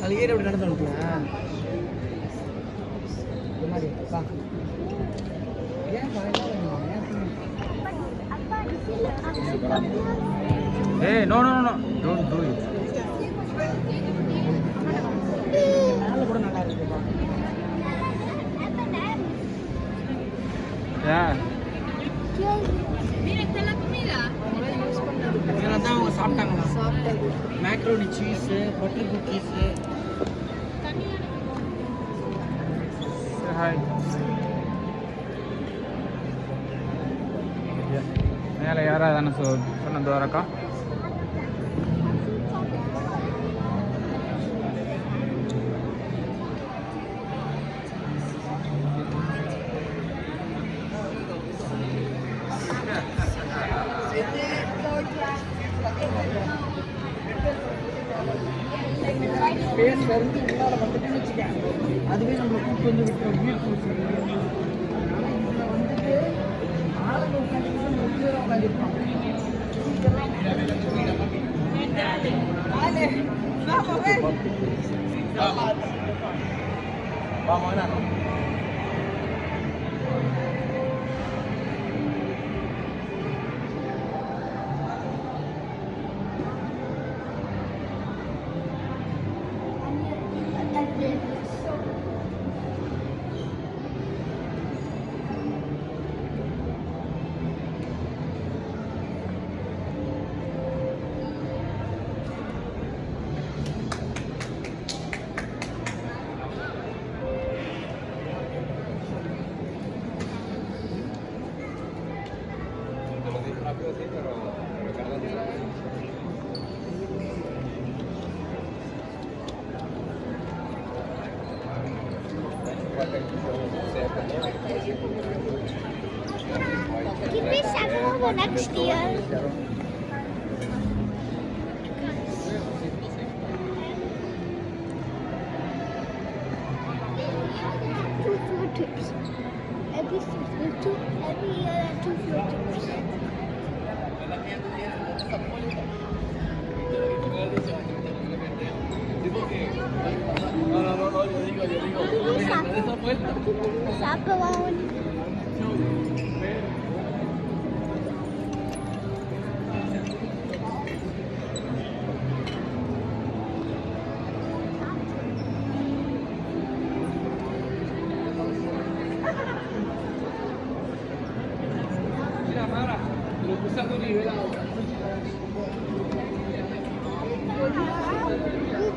அது ஏறி அப்படி நடந்து வந்துட்டியா? Hey, no, don't do it. Yeah. இதெல்லாம் தான் அவங்க சாப்பிட்டாங்களா? Macaroni cheese, butter cookies. Say hi. மேலே யாராவது தானே சொன்ன துவாரக்கா? பேஸ் வந்து உள்ளார வந்துட்டுன்னு வச்சுக்கேன், அதுவே நம்மளை கூப்பிட்டு வந்து விட்டு வீடு கொடுத்துருது. அதனால இதில் வந்துட்டு ஆளுங்க உட்காந்துட்டு முடிஞ்சவரை உட்காந்துருப்பாங்க. Can we settle over next year? Two floor trips. Every year and 2 floor trips. Sapawan.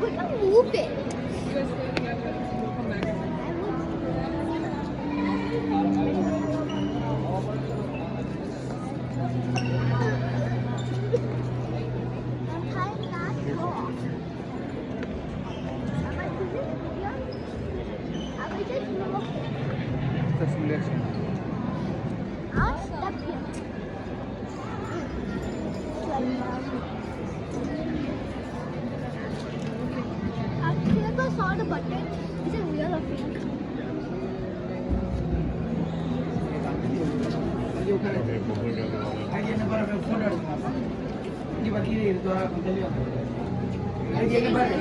We can move it. Saw the button. Is it real or fake? அது என்ன பாரு, ஃபோட்டோ எடுக்கலாம். இங்கே பாரு, கீழே இருக்கு, தெளிவா அது என்ன பாரு,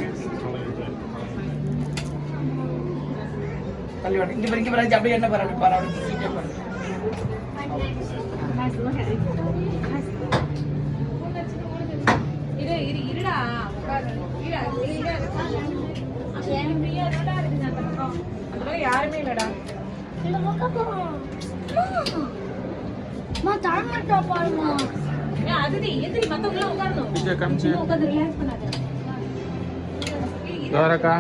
தள்ளி வாங்க. இங்கே பாரு, அப்படியே என்ன பாரு, அப்படி பாரு, அப்படி சீட்டே பாரு. இருடா யாருமே இல்லடா. அதுதான் எதிரி மத்தவங்க உட்காரணும். உட்காந்து ரிலாக்ஸ் பண்ணாத. துவாரக்கா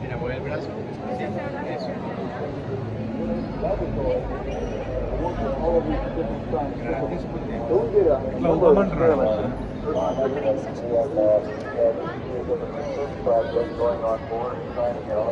Mira, mueve el brazo. Eso. Gracias por tiempo. Lo woman Opening session. going on board, trying to get all